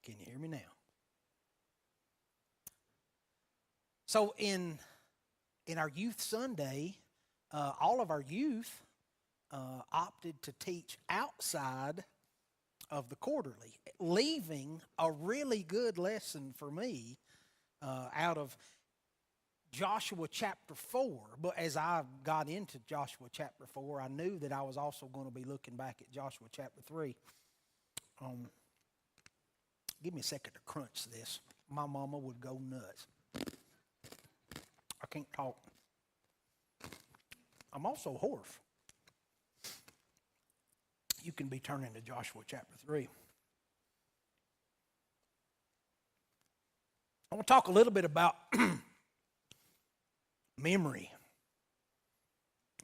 Can you hear me now? So in our youth Sunday, all of our youth opted to teach outside of the quarterly, leaving a really good lesson for me out of Joshua chapter 4. But as I got into Joshua chapter 4, I knew that I was also going to be looking back at Joshua chapter 3. Give me a second to crunch this. My mama would go nuts. I can't talk. I'm also hoarse. You can be turning to Joshua chapter 3. I want to talk a little bit about memory.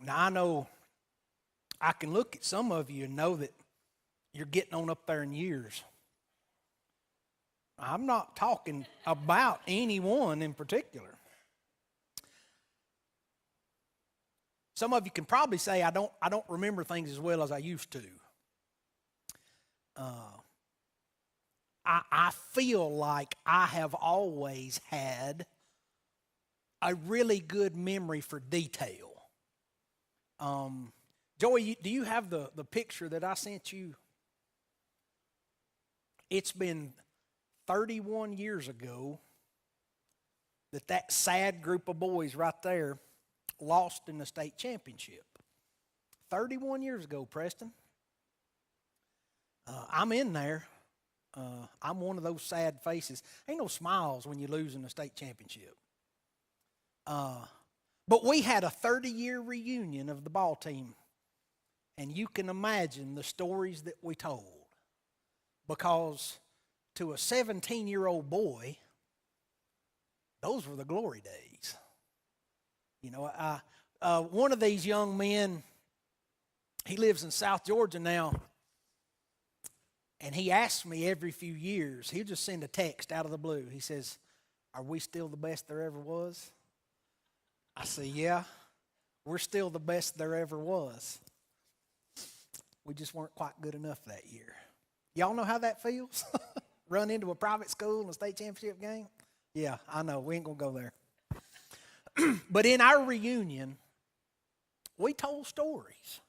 Now, I know I can look at some of you and know that you're getting on up there in years. I'm not talking about anyone in particular. Some of you can probably say, I don't remember things as well as I used to. I feel like I have always had a really good memory for detail. Joey, do you have the picture that I sent you? It's been 31 years ago that sad group of boys right there lost in the state championship. 31 years ago, Preston. I'm in there. I'm one of those sad faces. Ain't no smiles when you lose in the state championship. But we had a 30-year reunion of the ball team. And you can imagine the stories that we told. Because to a 17-year-old boy, those were the glory days. You know, one of these young men, he lives in South Georgia now, and he asks me every few years, he'll just send a text out of the blue. He says, "Are we still the best there ever was?" I say, "Yeah, we're still the best there ever was. We just weren't quite good enough that year." Y'all know how that feels? Run into a private school in a state championship game? Yeah, I know. We ain't going to go there. But in our reunion, we told stories.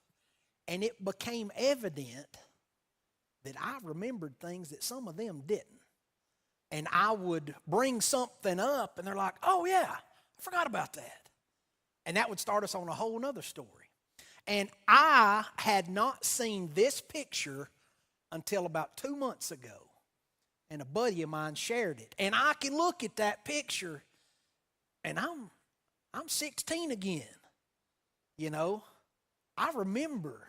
And it became evident that I remembered things that some of them didn't. And I would bring something up, and they're like, "Oh, yeah, I forgot about that." And that would start us on a whole nother story. And I had not seen this picture until about 2 months ago. And a buddy of mine shared it. And I can look at that picture, and I'm 16 again. You know, I remember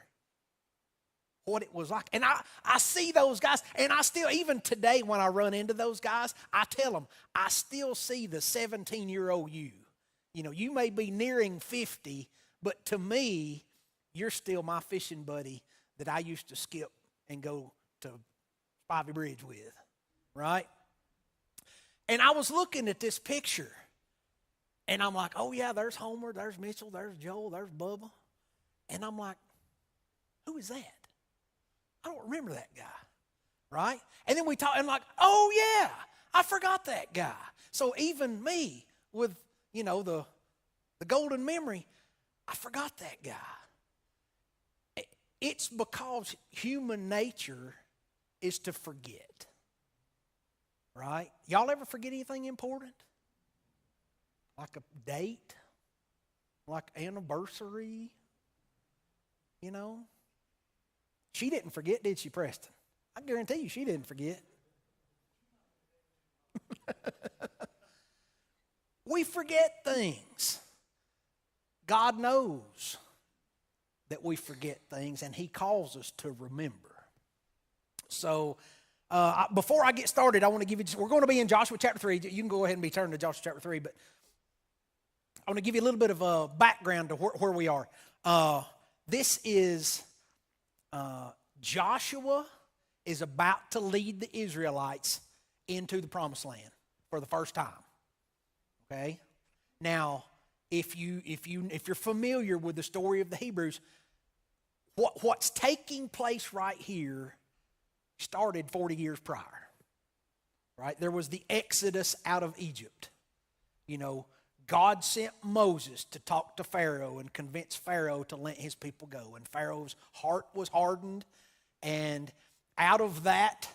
what it was like. And I see those guys, and I still, even today when I run into those guys, I tell them, I still see the 17-year-old you. You know, you may be nearing 50, but to me, you're still my fishing buddy that I used to skip and go to Spivey Bridge with, right? And I was looking at this picture, and I'm like, "Oh, yeah, there's Homer, there's Mitchell, there's Joel, there's Bubba." And I'm like, "Who is that? I don't remember that guy," right? And then we talk, and I'm like, "Oh, yeah, I forgot that guy." So even me with, you know, the golden memory, I forgot that guy. It's because human nature is to forget, right? Y'all ever forget anything important? Like a date? Like anniversary? You know? She didn't forget, did she, Preston? I guarantee you she didn't forget. We forget things. God knows that we forget things, and He calls us to remember. So before I get started, I want to give you, we're going to be in Joshua chapter 3. You can go ahead and be turning to Joshua chapter 3, but I want to give you a little bit of a background to where we are. This is Joshua is about to lead the Israelites into the promised land for the first time. Okay? Now, if you're familiar with the story of the Hebrews, what's taking place right here started 40 years prior. right? There was the exodus out of Egypt. You know, God sent Moses to talk to Pharaoh and convince Pharaoh to let his people go. And Pharaoh's heart was hardened. And out of that,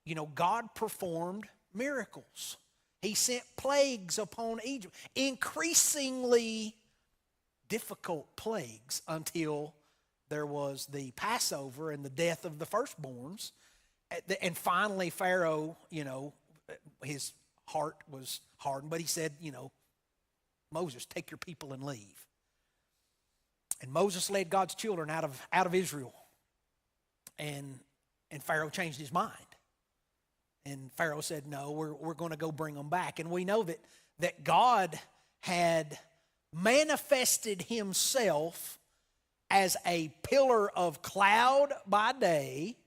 you know, God performed miracles. He sent plagues upon Egypt, increasingly difficult plagues until there was the Passover and the death of the firstborns. And finally, Pharaoh, you know, his heart was hardened, but he said, you know, Moses, take your people and leave. And Moses led God's children out of Israel. And Pharaoh changed his mind. And Pharaoh said, no, we're going to go bring them back. And we know that God had manifested himself as a pillar of cloud by day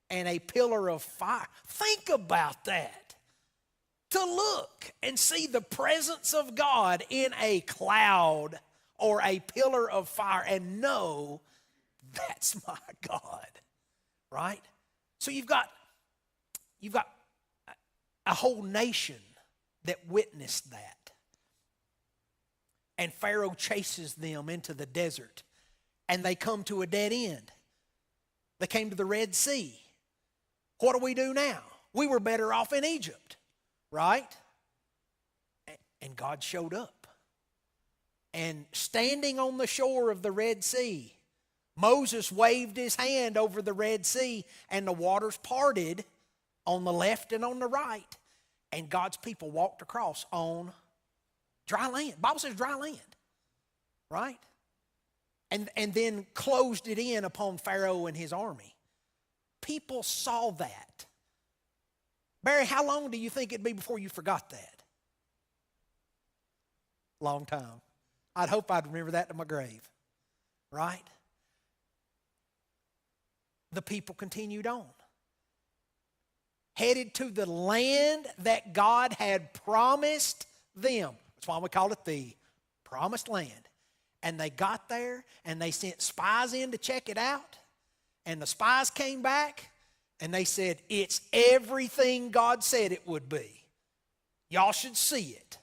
and a pillar of fire. Think about that. To look and see the presence of God in a cloud or a pillar of fire and know that's my God, right? So you've got a whole nation that witnessed that. And Pharaoh chases them into the desert, and they come to a dead end. They came to the Red Sea. What do we do now? We were better off in Egypt, right? And God showed up. And standing on the shore of the Red Sea, Moses waved his hand over the Red Sea, and the waters parted on the left and on the right. And God's people walked across on dry land. The Bible says dry land, right? And then closed it in upon Pharaoh and his army. People saw that. Barry, how long do you think it'd be before you forgot that? Long time. I'd hope I'd remember that to my grave, right? The people continued on, headed to the land that God had promised them. That's why we call it the promised land. And they got there, and they sent spies in to check it out. And the spies came back, and they said, it's everything God said it would be. Y'all should see it.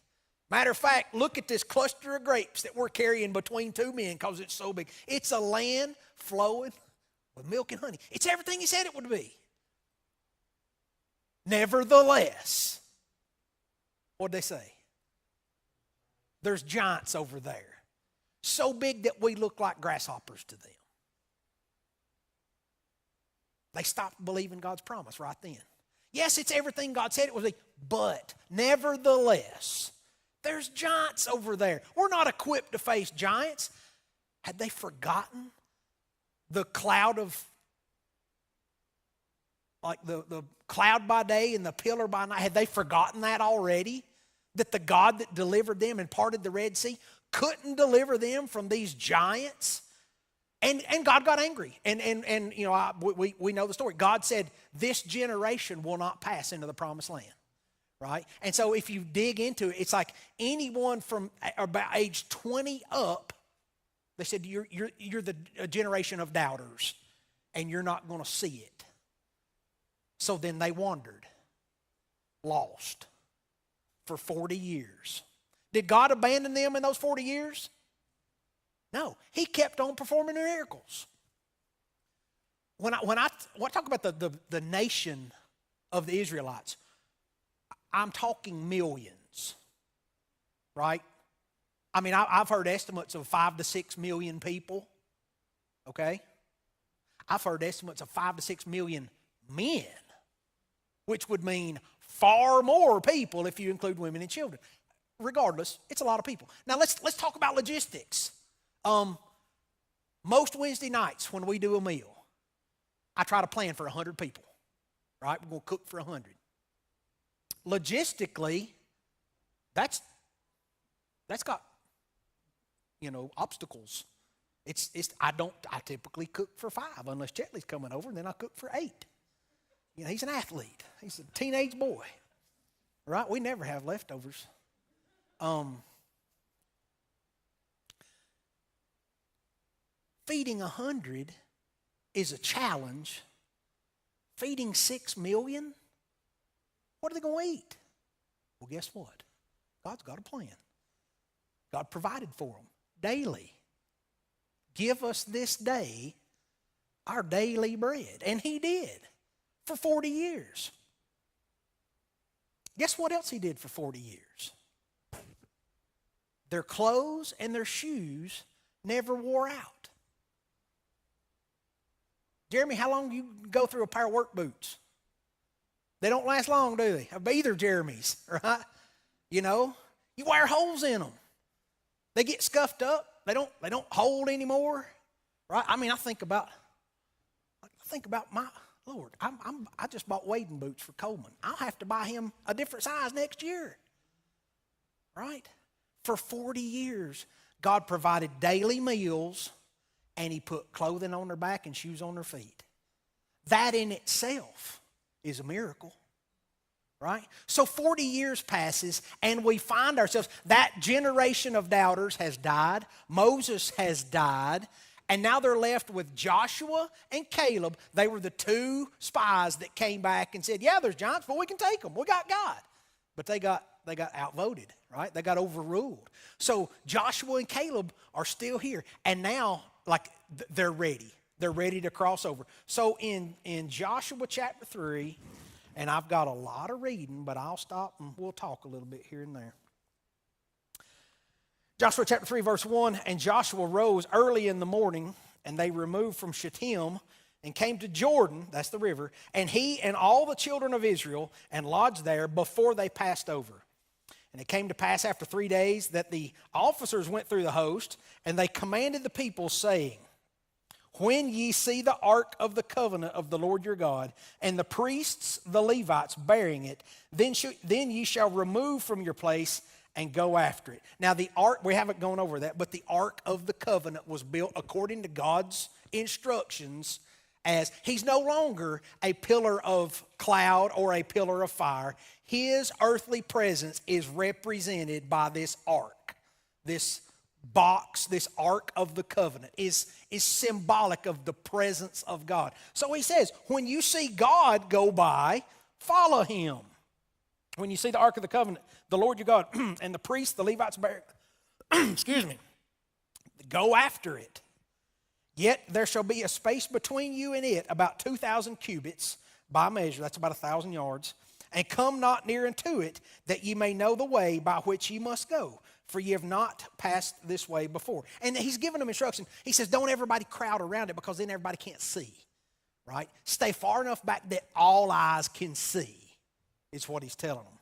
Matter of fact, look at this cluster of grapes that we're carrying between two men because it's so big. It's a land flowing with milk and honey. It's everything he said it would be. Nevertheless, what'd they say? There's giants over there. So big that we look like grasshoppers to them. They stopped believing God's promise right then. Yes, it's everything God said it would be, but nevertheless, there's giants over there. We're not equipped to face giants. Had they forgotten the cloud of, like the cloud by day and the pillar by night? Had they forgotten that already? That the God that delivered them and parted the Red Sea couldn't deliver them from these giants? And God got angry. And you know, we know the story. God said, this generation will not pass into the promised land. Right? And so if you dig into it, it's like anyone from about age 20 up, they said, you're the generation of doubters, and you're not going to see it. So then they wandered, lost, for 40 years. Did God abandon them in those 40 years? No. He kept on performing miracles. When I talk about the nation of the Israelites, I'm talking millions, right? I mean, I've heard estimates of 5 to 6 million people, okay? I've heard estimates of 5 to 6 million men, which would mean far more people if you include women and children. Regardless, it's a lot of people. Now, let's talk about logistics. Most Wednesday nights when we do a meal, I try to plan for 100 people, right? We're going to cook for 100. Logistically, that's got, you know, obstacles. I typically cook for 5 unless Chetley's coming over, and then I cook for 8. You know, he's an athlete. He's a teenage boy, right? We never have leftovers. Feeding 100 is a challenge. Feeding 6 million What are they going to eat? Well, guess what? God's got a plan. God provided for them daily. Give us this day our daily bread. And he did for 40 years. Guess what else he did for 40 years? Their clothes and their shoes never wore out. Jeremy, how long do you go through a pair of work boots? They don't last long, do they? Either Jeremy's, right? You know, you wear holes in them. They get scuffed up. They don't hold anymore, right? I mean, I think about my Lord. I just bought wading boots for Coleman. I'll have to buy him a different size next year, right? For 40 years, God provided daily meals, and he put clothing on their back and shoes on their feet. That in itself is a miracle, right? So 40 years passes, and we find ourselves, that generation of doubters has died. Moses has died. And now they're left with Joshua and Caleb. They were the two spies that came back and said, yeah, there's giants, but we can take them. We got God. But they got outvoted, right? They got overruled. So Joshua and Caleb are still here. And now, they're ready. They're ready to cross over. So in Joshua chapter 3, and I've got a lot of reading, but I'll stop and we'll talk a little bit here and there. Joshua chapter 3, verse 1, and Joshua rose early in the morning, and they removed from Shittim and came to Jordan, that's the river, and he and all the children of Israel, and lodged there before they passed over. And it came to pass after 3 days that the officers went through the host, and they commanded the people, saying, when ye see the ark of the covenant of the Lord your God, and the priests, the Levites, bearing it, then ye shall remove from your place and go after it. Now the ark, we haven't gone over that, but the ark of the covenant was built according to God's instructions, as he's no longer a pillar of cloud or a pillar of fire. His earthly presence is represented by this ark. This box, this ark of the covenant is symbolic of the presence of God. So he says, when you see God go by, follow him. When you see the ark of the covenant, the Lord your God, and the priests, the Levites bear, go after it. Yet there shall be a space between you and it, about 2,000 cubits by measure, that's about 1,000 yards, and come not near unto it, that ye may know the way by which ye must go, for ye have not passed this way before. And he's giving them instruction. He says, don't everybody crowd around it, because then everybody can't see, right? Stay far enough back that all eyes can see, is what he's telling them.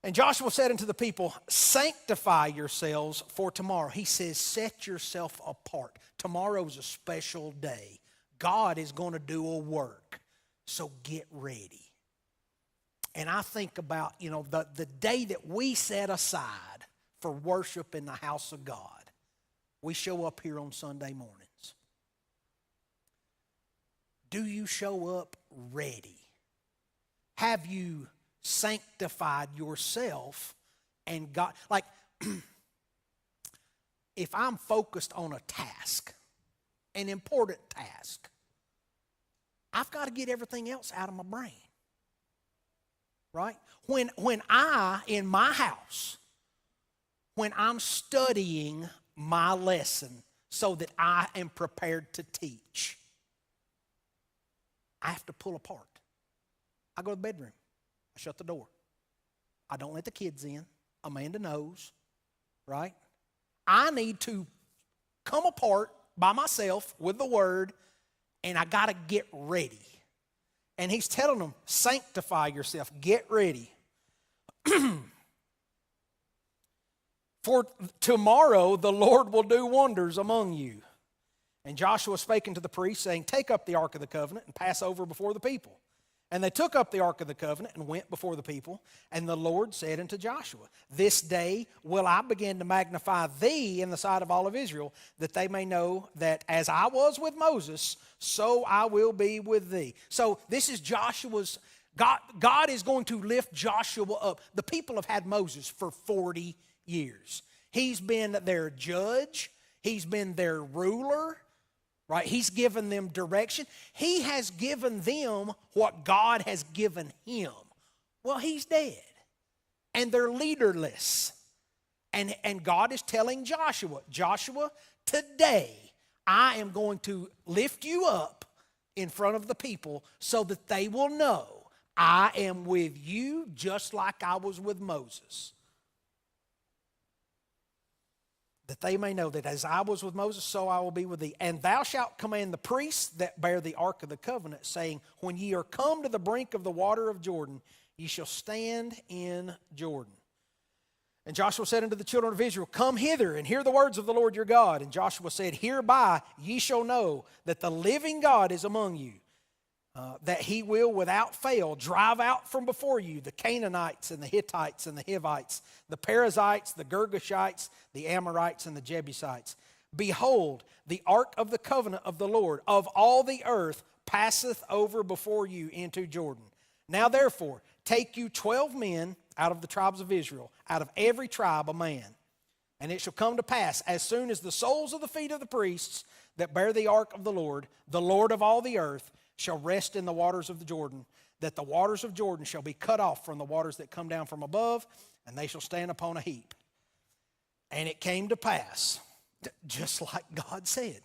And Joshua said unto the people, sanctify yourselves for tomorrow. He says, set yourself apart. Tomorrow's a special day. God is going to do a work, so get ready. And I think about, the day that we set aside for worship in the house of God. We show up here on Sunday mornings. Do you show up ready? Have you sanctified yourself and God? Like, if I'm focused on a task, an important task, I've got to get everything else out of my brain. Right? When I, in my house, when I'm studying my lesson so that I am prepared to teach, I have to pull apart. I go to the bedroom. I shut the door. I don't let the kids in. Amanda knows, right? I need to come apart by myself with the word, and I got to get ready. And he's telling them, sanctify yourself, get ready. For tomorrow the Lord will do wonders among you. And Joshua spake unto the priests, saying, take up the ark of the covenant and pass over before the people. And they took up the ark of the covenant and went before the people. And the Lord said unto Joshua, this day will I begin to magnify thee in the sight of all of Israel, that they may know that as I was with Moses, so I will be with thee. So this is Joshua's, God is going to lift Joshua up. The people have had Moses for 40 years. He's been their judge. He's been their ruler. Right? He's given them direction. He has given them what God has given him, Well, he's dead. And they're leaderless. And God is telling Joshua, today I am going to lift you up in front of the people so that they will know I am with you just like I was with Moses. That they may know that as I was with Moses, so I will be with thee. And thou shalt command the priests that bear the ark of the covenant, saying, when ye are come to the brink of the water of Jordan, ye shall stand in Jordan. And Joshua said unto the children of Israel, come hither and hear the words of the Lord your God. And Joshua said, hereby ye shall know that the living God is among you, that he will without fail drive out from before you the Canaanites and the Hittites and the Hivites, the Perizzites, the Girgashites, the Amorites, and the Jebusites. Behold, the ark of the covenant of the Lord of all the earth passeth over before you into Jordan. Now therefore, take you 12 men out of the tribes of Israel, out of every tribe a man. And it shall come to pass, as soon as the soles of the feet of the priests that bear the ark of the Lord of all the earth, shall rest in the waters of the Jordan, that the waters of Jordan shall be cut off from the waters that come down from above, and they shall stand upon a heap. And it came to pass, just like God said.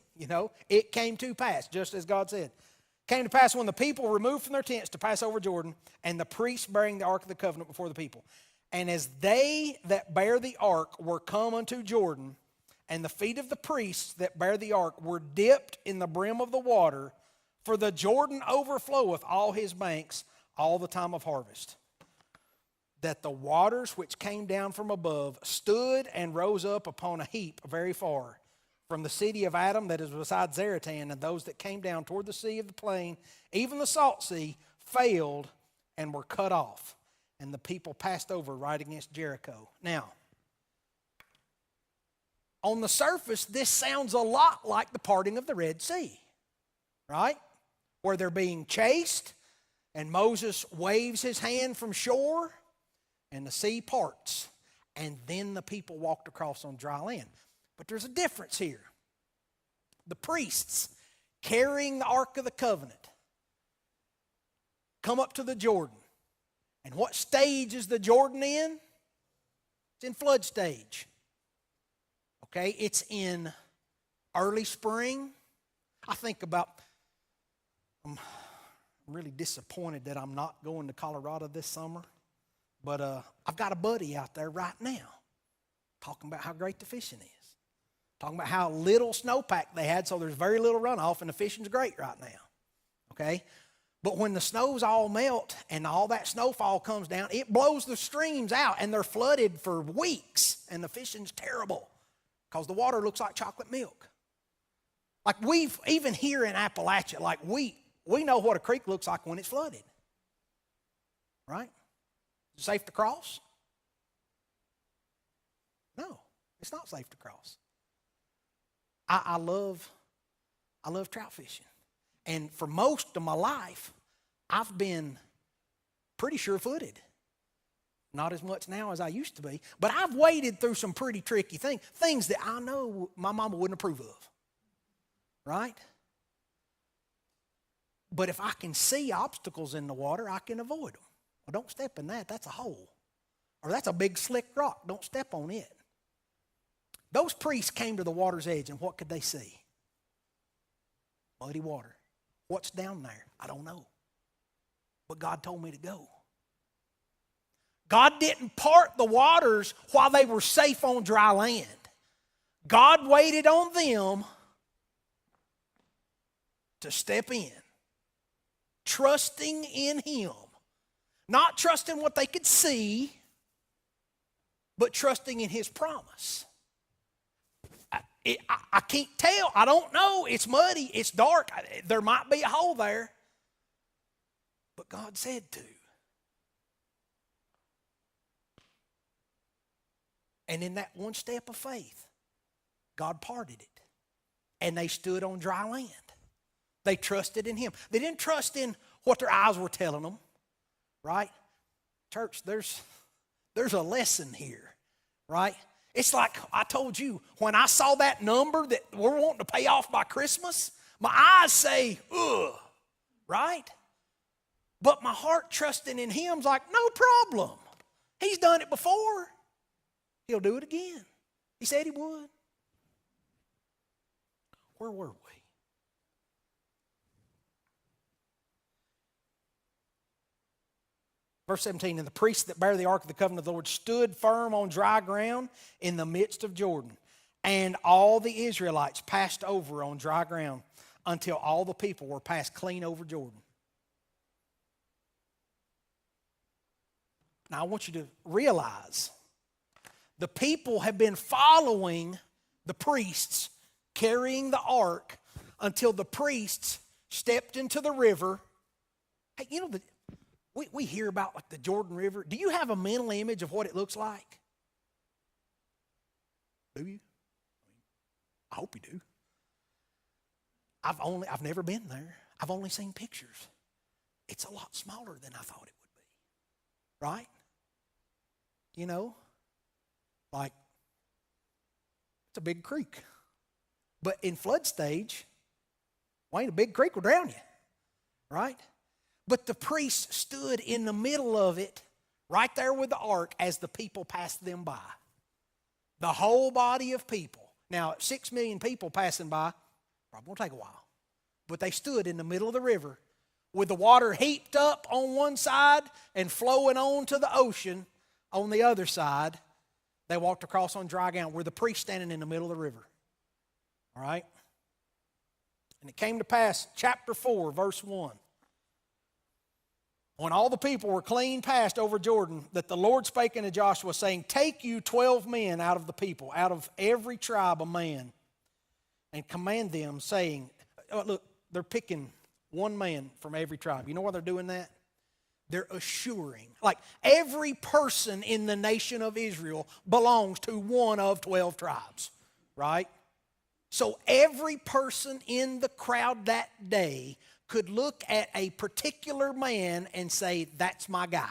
It came to pass, just as God said. Came to pass when the people removed from their tents to pass over Jordan, and the priests bearing the ark of the covenant before the people. And as they that bear the ark were come unto Jordan, and the feet of the priests that bear the ark were dipped in the brim of the water, for the Jordan overfloweth all his banks all the time of harvest, that the waters which came down from above stood and rose up upon a heap very far, from the city of Adam that is beside Zaratan, and those that came down toward the sea of the plain, even the salt sea, failed and were cut off. And the people passed over right against Jericho. Now, on the surface, this sounds a lot like the parting of the Red Sea, right? Where they're being chased, and Moses waves his hand from shore, and the sea parts, and then the people walked across on dry land. But there's a difference here. The priests carrying the Ark of the Covenant come up to the Jordan. And what stage is the Jordan in? It's in flood stage. Okay, it's in early spring. I'm really disappointed that I'm not going to Colorado this summer. But I've got a buddy out there right now talking about how great the fishing is. Talking about how little snowpack they had, so there's very little runoff, and the fishing's great right now. Okay? But when the snows all melt and all that snowfall comes down, it blows the streams out, and they're flooded for weeks, and the fishing's terrible because the water looks like chocolate milk. Like even here in Appalachia, like we know what a creek looks like when it's flooded. Right? Is it safe to cross? No, it's not safe to cross. I love trout fishing. And for most of my life, I've been pretty sure-footed. Not as much now as I used to be. But I've waded through some pretty tricky things that I know my mama wouldn't approve of. Right? But if I can see obstacles in the water, I can avoid them. Well, don't step in that. That's a hole. Or that's a big slick rock. Don't step on it. Those priests came to the water's edge, and what could they see? Muddy water. What's down there? I don't know. But God told me to go. God didn't part the waters while they were safe on dry land. God waited on them to step in, trusting in Him. Not trusting what they could see, but trusting in His promise. I can't tell. I don't know. It's muddy. It's dark. There might be a hole there. But God said to. And in that one step of faith, God parted it. And they stood on dry land. They trusted in Him. They didn't trust in what their eyes were telling them. Right? Church, there's a lesson here. Right? It's like I told you, when I saw that number that we're wanting to pay off by Christmas, my eyes say, ugh, right? But my heart trusting in him's like, no problem. He's done it before. He'll do it again. He said he would. Where were we? Verse 17, and the priests that bear the ark of the covenant of the Lord stood firm on dry ground in the midst of Jordan. And all the Israelites passed over on dry ground until all the people were passed clean over Jordan. Now I want you to realize the people have been following the priests carrying the ark until the priests stepped into the river. Hey, you know, we hear about like the Jordan River. Do you have a mental image of what it looks like? Do you? I hope you do. I've never been there. I've only seen pictures. It's a lot smaller than I thought it would be. Right? You know, like it's a big creek. But in flood stage, Wayne, a big creek will drown you. Right? But the priests stood in the middle of it, right there with the ark, as the people passed them by. The whole body of people. Now, 6 million people passing by, probably won't take a while. But they stood in the middle of the river with the water heaped up on one side and flowing on to the ocean on the other side. They walked across on dry ground, where the priest standing in the middle of the river. All right? And it came to pass, chapter 4, verse 1. When all the people were clean passed over Jordan, that the Lord spake unto Joshua, saying, take you 12 men out of the people, out of every tribe a man, and command them, saying, look, they're picking one man from every tribe. You know why they're doing that? They're assuring. Like every person in the nation of Israel belongs to one of 12 tribes, right? So every person in the crowd that day could look at a particular man and say, that's my guy,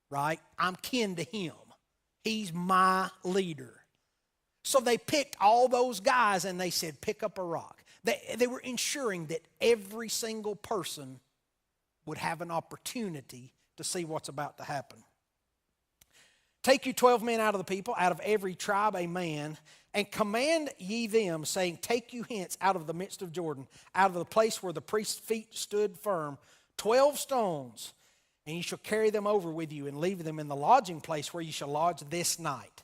right? I'm kin to him. He's my leader. So they picked all those guys and they said, pick up a rock. They were ensuring that every single person would have an opportunity to see what's about to happen. Take you 12 men out of the people, out of every tribe a man, and command ye them, saying, take you hence out of the midst of Jordan, out of the place where the priest's feet stood firm, 12 stones, and ye shall carry them over with you, and leave them in the lodging place where ye shall lodge this night.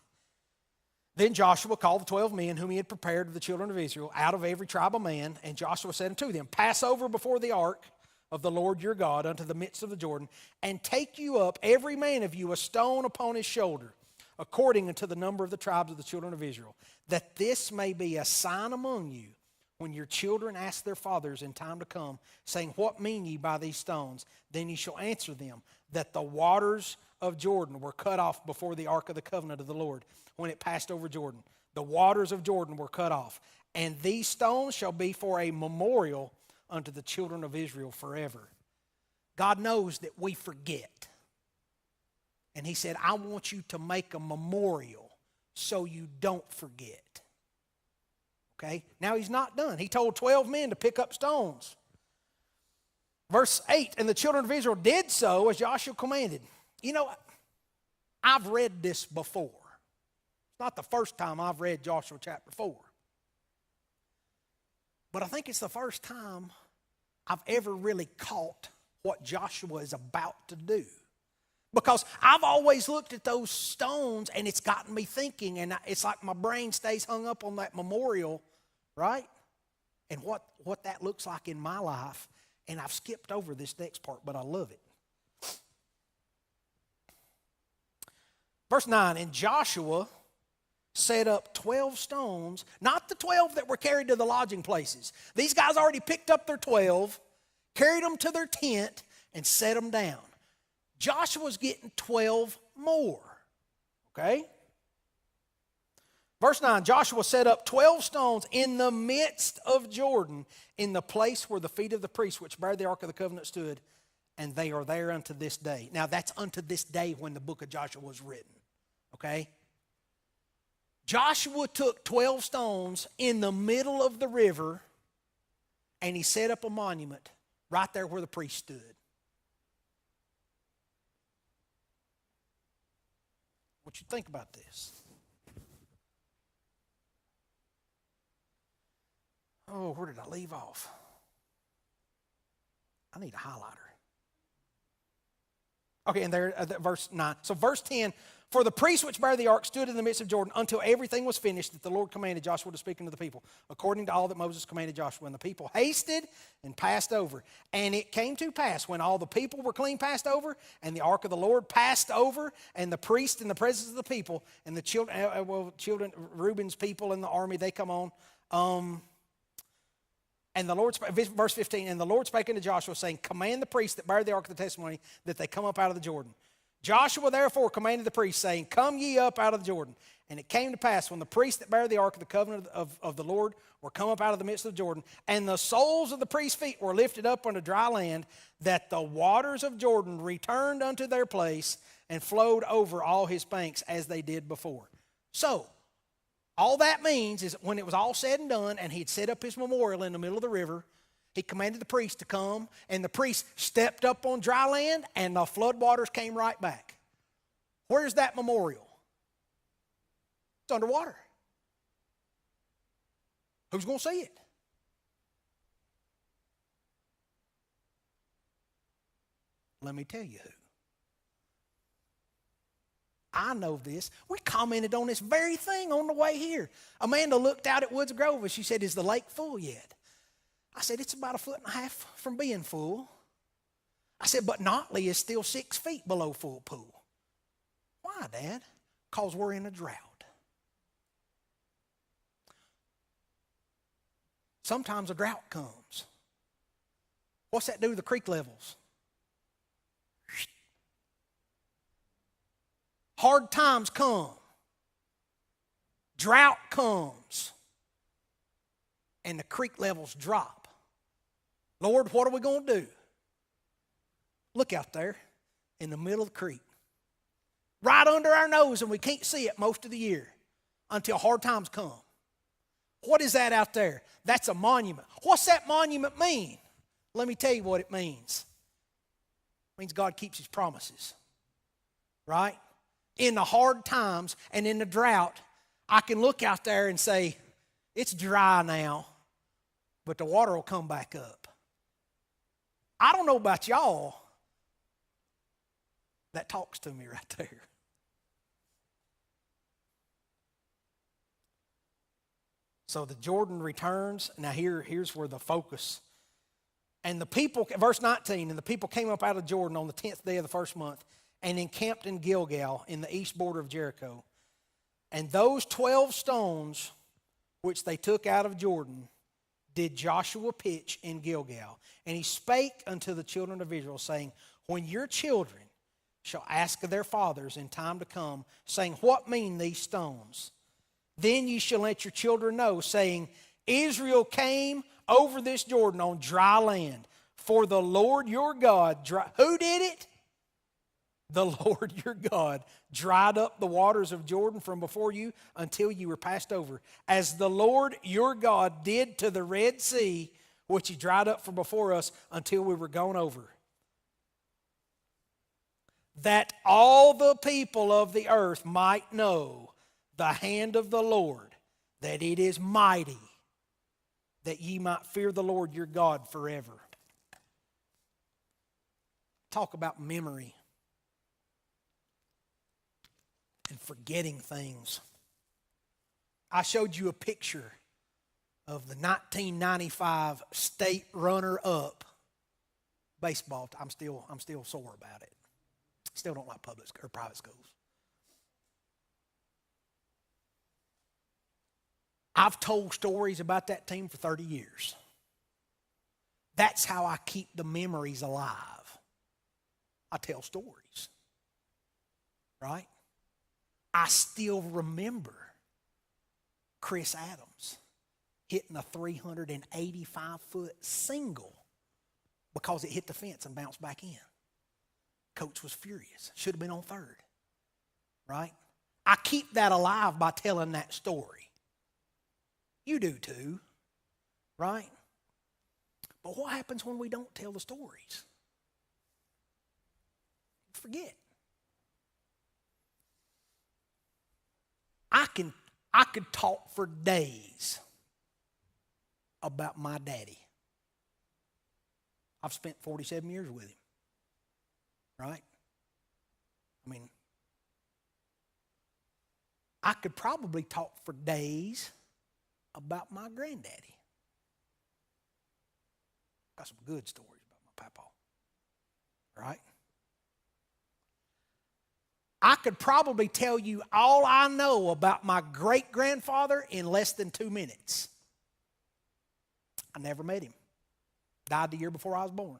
Then Joshua called the 12 men whom he had prepared of the children of Israel, out of every tribe a man, and Joshua said unto them, pass over before the ark of the Lord your God unto the midst of the Jordan, and take you up every man of you a stone upon his shoulder, according unto the number of the tribes of the children of Israel, that this may be a sign among you when your children ask their fathers in time to come, saying, what mean ye by these stones? Then ye shall answer them, that the waters of Jordan were cut off before the ark of the covenant of the Lord when it passed over Jordan. The waters of Jordan were cut off, and these stones shall be for a memorial unto the children of Israel forever. God knows that we forget. And he said, I want you to make a memorial so you don't forget. Okay? Now he's not done. He told 12 men to pick up stones. Verse 8, and the children of Israel did so as Joshua commanded. You know, I've read this before. It's not the first time I've read Joshua chapter 4. But I think it's the first time I've ever really caught what Joshua is about to do. Because I've always looked at those stones and it's gotten me thinking, and it's like my brain stays hung up on that memorial, right? And what that looks like in my life. And I've skipped over this next part, but I love it. Verse 9, and Joshua set up 12 stones, not the 12 that were carried to the lodging places. These guys already picked up their 12, carried them to their tent, and set them down. Joshua's getting 12 more, okay? Verse 9, Joshua set up 12 stones in the midst of Jordan, in the place where the feet of the priests which bear the ark of the covenant stood, and they are there unto this day. Now that's unto this day when the book of Joshua was written, okay? Joshua took 12 stones in the middle of the river, and he set up a monument right there where the priest stood. What you think about this? Oh, where did I leave off? I need a highlighter. Okay, and there, verse 9. So verse 10, for the priests which bare the ark stood in the midst of Jordan until everything was finished that the Lord commanded Joshua to speak unto the people, according to all that Moses commanded Joshua. And the people hasted and passed over. And it came to pass, when all the people were clean passed over, and the ark of the Lord passed over, and the priest in the presence of the people, and the children, Reuben's people in the army, they come on. And the Lord, verse 15, and the Lord spake unto Joshua, saying, command the priests that bear the ark of the testimony that they come up out of the Jordan. Joshua therefore commanded the priests, saying, come ye up out of the Jordan. And it came to pass, when the priests that bear the ark of the covenant of the Lord were come up out of the midst of the Jordan, and the soles of the priests' feet were lifted up unto dry land, that the waters of Jordan returned unto their place and flowed over all his banks as they did before. So, all that means is when it was all said and done and he'd set up his memorial in the middle of the river, he commanded the priest to come, and the priest stepped up on dry land and the floodwaters came right back. Where's that memorial? It's underwater. Who's going to see it? Let me tell you who. I know this. We commented on this very thing on the way here. Amanda looked out at Woods Grove and she said, is the lake full yet? I said, it's about 1.5 feet from being full. I said, but Notley is still 6 feet below full pool. Why, Dad? Because we're in a drought. Sometimes a drought comes. What's that do to the creek levels? Hard times come. Drought comes. And the creek levels drop. Lord, what are we going to do? Look out there in the middle of the creek. Right under our nose, and we can't see it most of the year until hard times come. What is that out there? That's a monument. What's that monument mean? Let me tell you what it means. It means God keeps his promises. Right? In the hard times and in the drought, I can look out there and say, it's dry now, but the water will come back up. I don't know about y'all. That talks to me right there. So the Jordan returns. Now here's where the focus. And the people, verse 19, and the people came up out of Jordan on the 10th day of the first month and encamped in Gilgal in the east border of Jericho. And those 12 stones which they took out of Jordan did Joshua pitch in Gilgal. And he spake unto the children of Israel, saying, when your children shall ask of their fathers in time to come, saying, what mean these stones? Then ye shall let your children know, saying, Israel came over this Jordan on dry land. For the Lord your God, who did it? The Lord your God dried up the waters of Jordan from before you until you were passed over. As the Lord your God did to the Red Sea, which he dried up from before us until we were gone over. That all the people of the earth might know the hand of the Lord, that it is mighty, that ye might fear the Lord your God forever. Talk about memory and forgetting things. I showed you a picture of the 1995 state runner-up baseball. I'm still sore about it. Still don't like public or private schools. I've told stories about that team for 30 years. That's how I keep the memories alive. I tell stories. Right? I still remember Chris Adams hitting a 385-foot single because it hit the fence and bounced back in. Coach was furious. Should have been on third. Right? I keep that alive by telling that story. You do too. Right? But what happens when we don't tell the stories? Forget. I could talk for days about my daddy. I've spent 47 years with him, right? I mean, I could probably talk for days about my granddaddy. Got some good stories about my papa, right? I could probably tell you all I know about my great-grandfather in less than 2 minutes. I never met him. Died the year before I was born.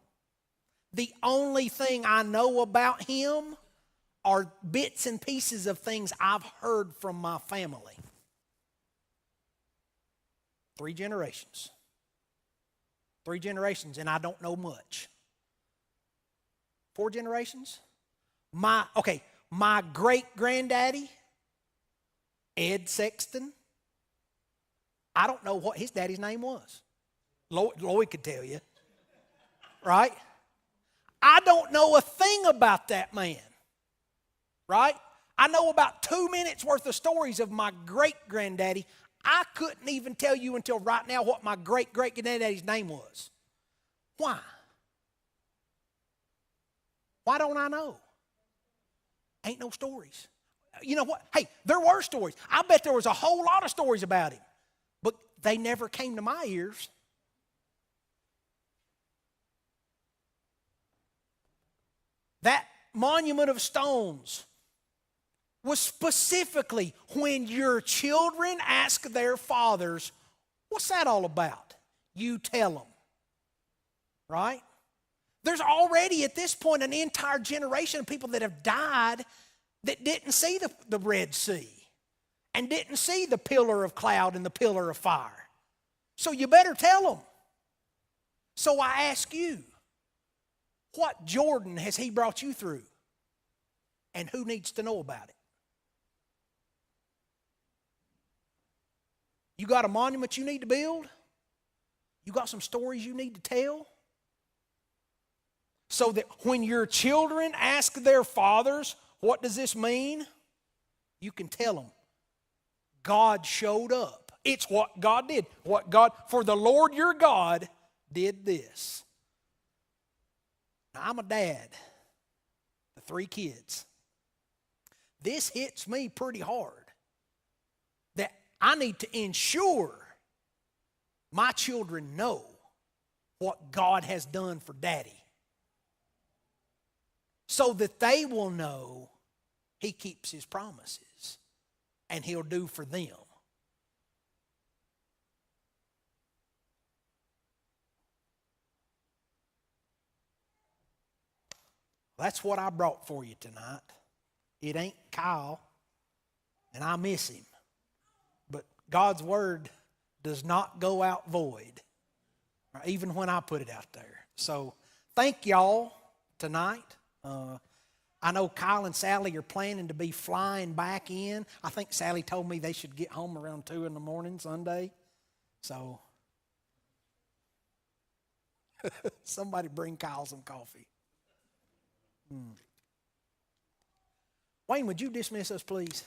The only thing I know about him are bits and pieces of things I've heard from my family. 3 generations. 3 generations, and I don't know much. 4 generations? My great-granddaddy, Ed Sexton, I don't know what his daddy's name was. Lloyd could tell you, right? I don't know a thing about that man, right? I know about 2 minutes worth of stories of my great-granddaddy. I couldn't even tell you until right now what my great-great-granddaddy's name was. Why? Why don't I know? Ain't no stories. You know what? Hey, there were stories. I bet there was a whole lot of stories about him, but they never came to my ears. That monument of stones was specifically when your children ask their fathers, what's that all about? You tell them, right? There's already at this point an entire generation of people that have died that didn't see the Red Sea and didn't see the pillar of cloud and the pillar of fire. So you better tell them. So I ask you, what Jordan has he brought you through? And who needs to know about it? You got a monument you need to build? You got some stories you need to tell? So that when your children ask their fathers, what does this mean? You can tell them, God showed up. It's what God did. For the Lord your God did this. Now, I'm a dad of 3 kids. This hits me pretty hard that I need to ensure my children know what God has done for Daddy so that they will know He keeps His promises and He'll do for them. That's what I brought for you tonight. It ain't Kyle, and I miss him. But God's word does not go out void, even when I put it out there. So thank y'all tonight. I know Kyle and Sally are planning to be flying back in. I think Sally told me they should get home around 2 in the morning Sunday. So somebody bring Kyle some coffee. Wayne, would you dismiss us, please?